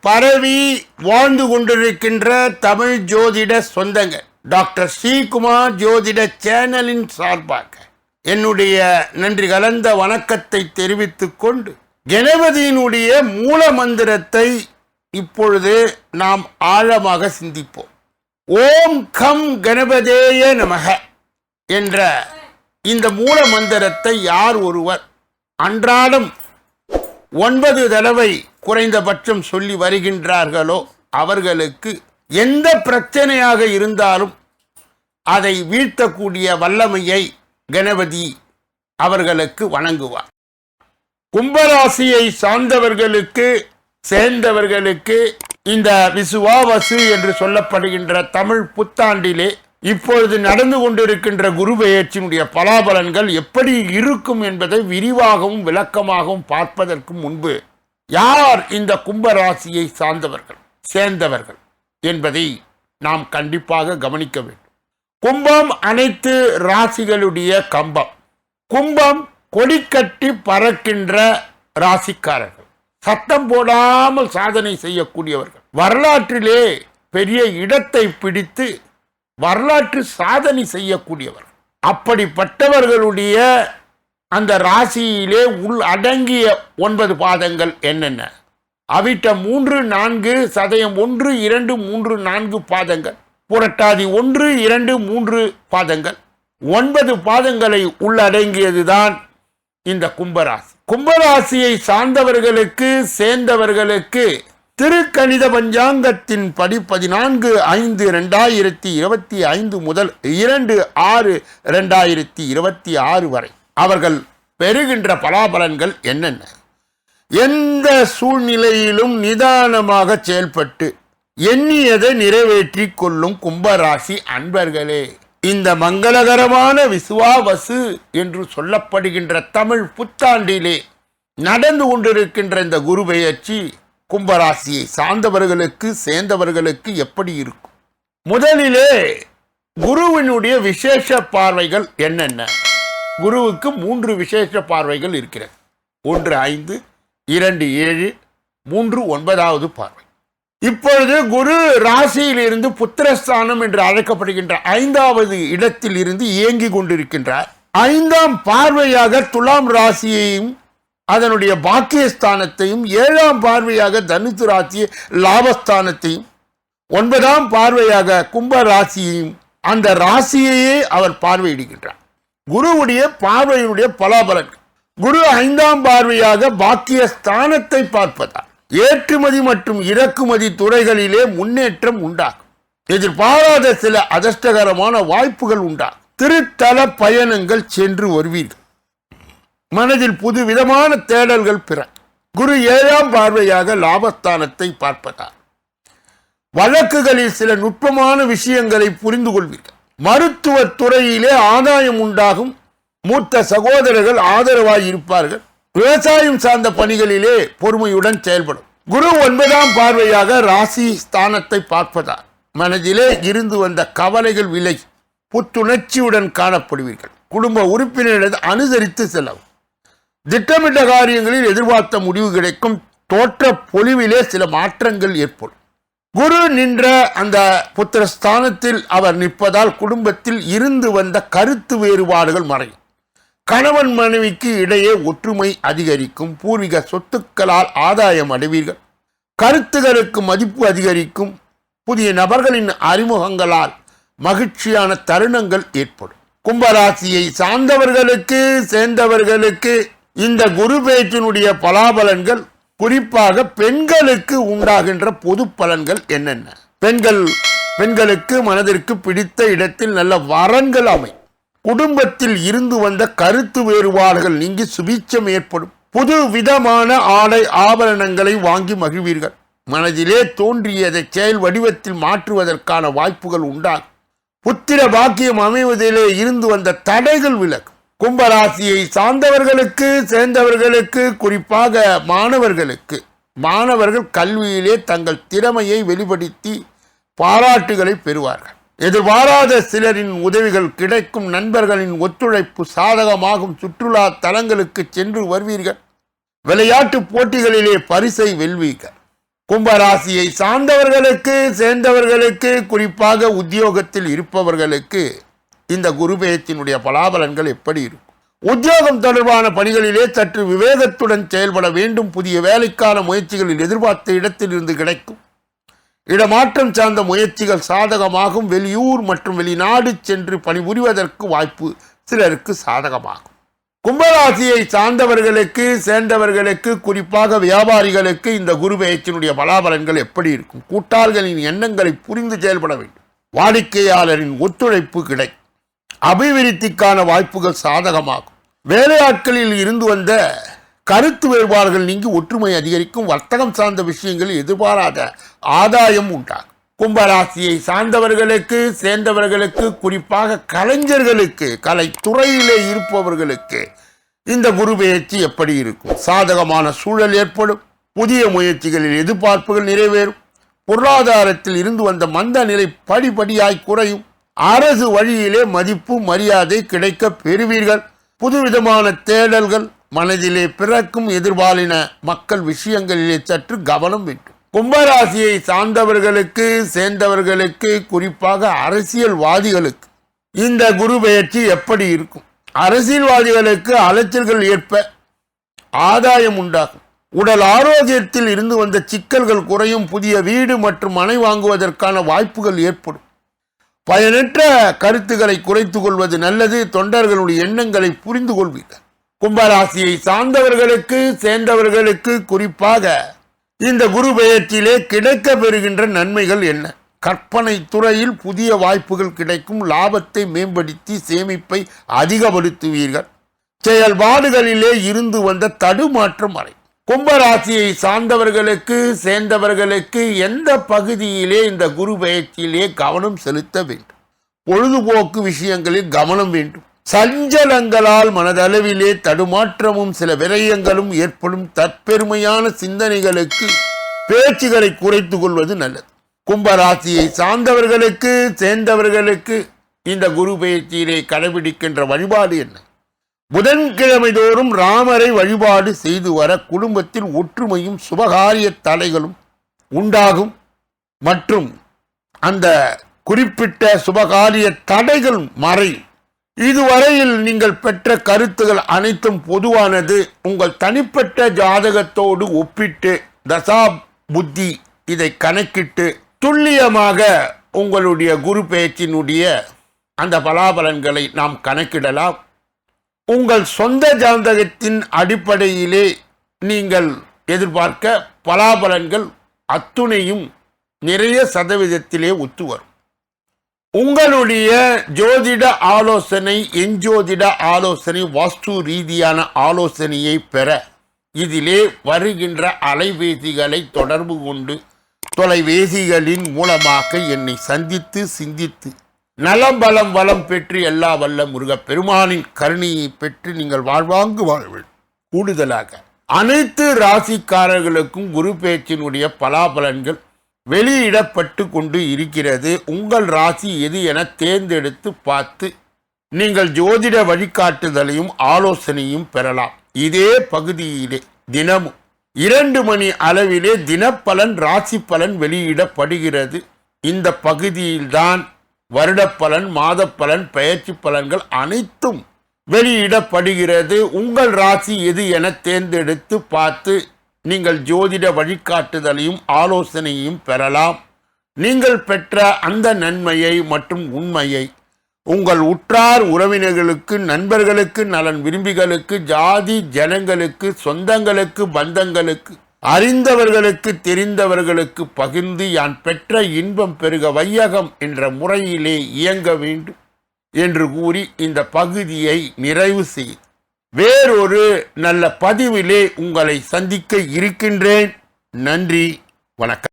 பரவி வாழ்ந்து கொண்டிருக்கின்ற தமிழ் ஜோதிட சொந்தங்க டாக்டர் ஸ்ரீகுமார் ஜோதிட சேனலின் சார்பாக என்னுடைய நன்றி கலந்த வணக்கத்தை தெரிவித்துக் கொண்டு கணபதியினுடைய மூல மந்திரத்தை இப்பொழுது நாம் ஆழமாக சிந்திப்போம். ஓம் கம் கணபதேய நமக என்ற இந்த மூல மந்திரத்தை யார் ஒருவர் அன்றாடம் 9 தடவை குறைந்தபட்சம் சொல்லி வருகின்றார்களோ அவர்களுக்கு எந்த பிரச்சனையாக இருந்தாலும் அதை வீழ்த்தக்கூடிய வல்லமையை கணபதி அவர்களுக்கு வழங்குவார். கும்பராசியை சார்ந்தவர்களுக்கு சேர்ந்தவர்களுக்கு இந்த விசுவாவசு என்று சொல்லப்படுகின்ற தமிழ் புத்தாண்டிலே இப்பொழுது நடந்து கொண்டிருக்கின்ற குரு பெயர்ச்சியினுடைய பலாபலன்கள் எப்படி இருக்கும் என்பதை விரிவாகவும் விளக்கமாகவும் பார்ப்பதற்கு முன்பு யார் இந்த கும்பராசியை சார்ந்தவர்கள் சேர்ந்தவர்கள் என்பதை நாம் கண்டிப்பாக கவனிக்க வேண்டும். கும்பம் அனைத்து ராசிகளுடைய கம்பம். கும்பம் கொடிக்கட்டி பறக்கின்ற ராசிக்காரர்கள், சத்தம் போடாமல் சாதனை செய்யக்கூடியவர்கள், வரலாற்றிலே பெரிய இடத்தை பிடித்து வரலாற்று சாதனை செய்யக்கூடியவர். அப்படிப்பட்டவர்களுடைய அந்த ராசியிலே உள் அடங்கிய 9 பாதங்கள் என்னென்ன? அவிட்டம் 3, 4, சதயம் 1, 2, 3, 4 பாதங்கள், புரட்டாதி 1, 2, 3 பாதங்கள், 9 பாதங்களை உள்ளடங்கியதுதான் இந்த கும்பராசி. கும்பராசியை சார்ந்தவர்களுக்கு சேர்ந்தவர்களுக்கு திருக்கணித பஞ்சாங்கத்தின் படி 14/5/2025 முதல் 2/6/2026 வரை அவர்கள் பெறுகின்ற பலாபலன்கள் என்னென்ன? எந்த சூழ்நிலையிலும் நிதானமாக செயல்பட்டு எண்ணியதை நிறைவேற்றி கொள்ளும் கும்பராசி அன்பர்களே, இந்த மங்களகரமான விசுவாவசு என்று சொல்லப்படுகின்ற தமிழ் புத்தாண்டிலே நடந்து கொண்டிருக்கின்ற இந்த குரு பெயர்ச்சி கும்பராசியை சார்ந்தவர்களுக்கு சேர்ந்தவர்களுக்கு எப்படி இருக்கும்? முதலிலே குருவினுடைய விசேஷ பார்வைகள் என்னென்ன? குருவுக்கு 3 விசேஷ பார்வைகள் இருக்கிறது. 1 5, 2 7, 3 9வது பார்வை. இப்பொழுது குரு ராசியிலிருந்து புத்திரஸ்தானம் என்று அழைக்கப்படுகின்ற 5வது இடத்தில் இருந்து இயங்கி கொண்டிருக்கின்றார். 5ஆம் பார்வையாக துலாம் ராசியையும் அதனுடைய பாக்கியஸ்தானத்தையும், 7ஆம் பார்வையாக தனுசு ராசியை லாபஸ்தானத்தையும், 9ஆம் பார்வையாக கும்ப ராசியையும் அந்த ராசியையே அவர் பார்வையிடுகின்றார். குருவுடைய பார்வையினுடைய பலாபலன்கள். குரு 5ஆம் பார்வையாக பாக்கியஸ்தானத்தை பார்ப்பதால் ஏற்றுமதி மற்றும் இறக்குமதி துறைகளிலே முன்னேற்றம் உண்டாகும். எதிர்பாராத சில அதிர்ஷ்டகரமான வாய்ப்புகள் உண்டாகும். திருத்தல பயணங்கள் சென்று வருவீர்கள். மனதில் புது விதமான தேடல்கள் பிற. குரு 7ஆம் பார்வையாக லாபஸ்தானத்தை பார்ப்பதால் வழக்குகளில் சில நுட்பமான விஷயங்களை புரிந்து கொள்வீர்கள். மருத்துவ துறையிலே ஆதாயம் உண்டாகும். மூத்த சகோதரர்கள் ஆதரவாய் இருப்பார்கள். விவசாயம் சார்ந்த பணிகளிலே பொறுமையுடன் செயல்படும். குரு 9ஆம் பார்வையாக ராசி ஸ்தானத்தை பார்ப்பதால் மனதிலே இருந்து வந்த கவலைகள் விலகி புத்துணர்ச்சியுடன் காணப்படுவீர்கள். குடும்ப உறுப்பினர்களை அனுசரித்து செல்லவும். திட்டமிட்ட காரியங்களில் எதிர்பார்த்த முடிவு கிடைக்கும். தோற்ற பொலிவிலே சில மாற்றங்கள் ஏற்படும். குரு நின்ற அந்த புத்திரஸ்தானத்தில் அவர் நிற்பதால் குடும்பத்தில் இருந்து வந்த கருத்து வேறுபாடுகள் மறையும். கணவன் மனைவிக்கு இடையே ஒற்றுமை அதிகரிக்கும். பூர்வீக சொத்துக்களால் ஆதாயம் அடைவீர்கள். கருத்துகளுக்கு மதிப்பு அதிகரிக்கும். புதிய நபர்களின் அறிமுகங்களால் மகிழ்ச்சியான தருணங்கள் ஏற்படும். கும்பராசியை சார்ந்தவர்களுக்கு சேர்ந்தவர்களுக்கு இந்த குரு பெயர்ச்சியினுடைய பலாபலன்கள், குறிப்பாக பெண்களுக்கு உண்டாகின்ற பொது பலன்கள் என்னென்ன? பெண்களுக்கு மனதிற்கு பிடித்த இடத்தில் நல்ல வரன்கள் அமையும். குடும்பத்தில் இருந்து வந்த கருத்து வேறுபாடுகள் நீங்கி சுபீட்சம் ஏற்படும். புது விதமான ஆடை ஆபரணங்களை வாங்கி மகிழ்வீர்கள். மனதிலே தோன்றியதை செயல் வடிவத்தில் மாற்றுவதற்கான வாய்ப்புகள் உண்டாகும். புத்திர பாக்கியம் அமைவதிலே இருந்து வந்த தடைகள் விலகும். கும்பராசியை சார்ந்தவர்களுக்கு சேர்ந்தவர்களுக்கு, குறிப்பாக மாணவர்கள் கல்வியிலே தங்கள் திறமையை வெளிப்படுத்தி பாராட்டுகளை பெறுவார்கள். எதிர்பாராத சிலரின் உதவிகள் கிடைக்கும். நண்பர்களின் ஒத்துழைப்பு சாதகமாகும். சுற்றுலா தலங்களுக்கு சென்று வருவீர்கள். விளையாட்டு போட்டிகளிலே பரிசை வெல்வீர்கள். கும்பராசியை சார்ந்தவர்களுக்கு சேர்ந்தவர்களுக்கு குறிப்பாக உத்தியோகத்தில் இருப்பவர்களுக்கு இந்த குரு பெயர்ச்சியினுடைய பலாபலன்கள் எப்படி இருக்கும்? உத்தியோகம் தொடர்பான பணிகளிலே சற்று விவேகத்துடன் செயல்பட வேண்டும். புதிய வேலைக்கான முயற்சிகளில் எதிர்பார்த்த இடத்தில் இருந்து கிடைக்கும். இடமாற்றம் சார்ந்த முயற்சிகள் சாதகமாகும். வெளியூர் மற்றும் வெளிநாடு சென்று பணிபுரிவதற்கு வாய்ப்பு சிலருக்கு சாதகமாகும். கும்பராசியை சார்ந்தவர்களுக்கு சேர்ந்தவர்களுக்கு குறிப்பாக வியாபாரிகளுக்கு இந்த குரு பெயர்ச்சியினுடைய பலாபலன்கள் எப்படி இருக்கும்? கூட்டாளிகளின் எண்ணங்களை புரிந்து செயல்பட வேண்டும். வாடிக்கையாளரின் ஒத்துழைப்பு கிடைக்கும். அபிவிருத்திக்கான வாய்ப்புகள் சாதகமாகும். வேலையாட்களில் இருந்து வந்த கருத்து வேறுபாடுகள் நீங்கி ஒற்றுமை அதிகரிக்கும். வர்த்தகம் சார்ந்த விஷயங்களில் எதிர்பாராத ஆதாயம் உண்டாகும். கும்பராசியை சார்ந்தவர்களுக்கு சேர்ந்தவர்களுக்கு குறிப்பாக கலைஞர்களுக்கு கலைத்துறையிலே இருப்பவர்களுக்கு இந்த குரு பெயர்ச்சி எப்படி இருக்கும்? சாதகமான சூழல் ஏற்படும். புதிய முயற்சிகளில் எதிர்பார்ப்புகள் நிறைவேறும். பொருளாதாரத்தில் இருந்து வந்த மந்த நிலை படிப்படியாய் குறையும். அரசு வழியிலே மதிப்பு மரியாதை கிடைக்க பெறுவீர்கள். புதுவிதமான தேடல்கள் மனதிலே பிறக்கும். எதிர்பாலின மக்கள் விஷயங்களிலே சற்று கவனம் வேண்டும். கும்பராசியை சார்ந்தவர்களுக்கு சேர்ந்தவர்களுக்கு குறிப்பாக அரசியல்வாதிகளுக்கு இந்த குரு பெயர்ச்சி எப்படி இருக்கும்? அரசியல்வாதிகளுக்கு அலைச்சல்கள் ஏற்ப ஆதாயம் உண்டாகும். உடல் ஆரோக்கியத்தில் இருந்து வந்த சிக்கல்கள் குறையும். புதிய வீடு மற்றும் மனை வாங்குவதற்கான வாய்ப்புகள் ஏற்படும். பயனற்ற கருத்துக்களை குறைத்துக் கொள்வது நல்லது. தொண்டர்களுடைய எண்ணங்களை புரிந்து கொள்வீர்கள். கும்பராசியை சார்ந்தவர்களுக்கு சேர்ந்தவர்களுக்கு குறிப்பாக இந்த குரு பெயர்ச்சியிலே கிடைக்க பெறுகின்ற நன்மைகள் என்ன? கற்பனை துறையில் புதிய வாய்ப்புகள் கிடைக்கும். லாபத்தை மேம்படுத்தி சேமிப்பை அதிகப்படுத்துவீர்கள். செயல்பாடுகளிலே இருந்து வந்த தடுமாற்றம் அறை. கும்பராசியை சார்ந்தவர்களுக்கு சேர்ந்தவர்களுக்கு எந்த பகுதியிலே இந்த குரு பெயர்ச்சியிலே கவனம் செலுத்த வேண்டும்? பொழுதுபோக்கு விஷயங்களில் கவனம் வேண்டும். சஞ்சலங்களால் மனதளவிலே தடுமாற்றமும் சில விரயங்களும் ஏற்படும். தற்பெருமையான சிந்தனைகளுக்கு பேச்சுகளை குறைத்துக் கொள்வது நல்லது. கும்பராசியை சார்ந்தவர்களுக்கு சேர்ந்தவர்களுக்கு இந்த குரு பெயர்ச்சியிலே கடைபிடிக்கின்ற வழிபாடு என்ன? புதன்கிழமை தோறும் ராமரை வழிபாடு செய்து வர குடும்பத்தில் ஒற்றுமையும் சுபகாரிய தடைகளும் உண்டாகும். மற்றும் அந்த குறிப்பிட்ட சுபகாரிய தடைகள் மறையும். இதுவரையில் நீங்கள் பெற்ற கருத்துகள் அனைத்தும் பொதுவானது. உங்கள் தனிப்பட்ட ஜாதகத்தோடு ஒப்பிட்டு தசா புத்தி இதை கணக்கிட்டு துல்லியமாக உங்களுடைய குரு பெயர்ச்சியினுடைய அந்த பலாபலன்களை நாம் கணக்கிடலாம். உங்கள் சொந்த ஜாதகத்தின் அடிப்படையிலே நீங்கள் எதிர்பார்க்க பலாபலன்கள் அத்துணையும் நிறைய சதவீதத்திலே ஒத்து வரும். உங்களுடைய ஜோதிட ஆலோசனை, எஞ்சோதிட ஆலோசனை, வாஸ்து ரீதியான ஆலோசனையை பெற இதிலே வருகின்ற அலைபேசிகளை தொடர்பு கொண்டு தொலைபேசிகளின் மூலமாக என்னை சந்தித்து சிந்தித்து நலம் பலம் வளம் பெற்று எல்லா வல்ல முருகப் பெருமானின் கருணையை பெற்று நீங்கள் வாழ்வாங்கு வாழ்வீர்கள். கூடுதலாக அனைத்து ராசிக்காரர்களுக்கும் குரு பெயர்ச்சியினுடைய பலாபலன்கள் வெளியிடப்பட்டு கொண்டு இருக்கிறது. உங்கள் ராசி எது என தேர்ந்தெடுத்து பார்த்து நீங்கள் ஜோதிட வழிகாட்டுதலையும் ஆலோசனையும் பெறலாம். இதே பகுதியிலே தினமும் 2 மணி அளவிலே தினப்பலன் ராசி பலன் வெளியிடப்படுகிறது. இந்த பகுதியில்தான் வருடப்பலன், மாதப்பலன், பெயர்ச்சி பலன்கள் அனைத்தும் வெளியிடப்படுகிறது. உங்கள் ராசி எது என தேர்ந்தெடுத்து பார்த்து நீங்கள் ஜோதிட வழிகாட்டுதலையும் ஆலோசனையும் பெறலாம். நீங்கள் பெற்ற அந்த நன்மையை மற்றும் உண்மையை உங்கள் உற்றார் உறவினர்களுக்கு, நண்பர்களுக்கு, நலன் விரும்பிகளுக்கு, ஜாதி ஜனங்களுக்கு, சொந்தங்களுக்கு, பந்தங்களுக்கு, அறிந்தவர்களுக்கு, தெரிந்தவர்களுக்கு பகிர்ந்து யான் பெற்ற இன்பம் பெருக வையகம் என்ற முறையிலே இயங்க வேண்டும் என்று கூறி இந்த பகுதியை நிறைவு செய்து வேறொரு நல்ல பதிவிலே உங்களை சந்திக்க இருக்கின்றேன். நன்றி, வணக்கம்.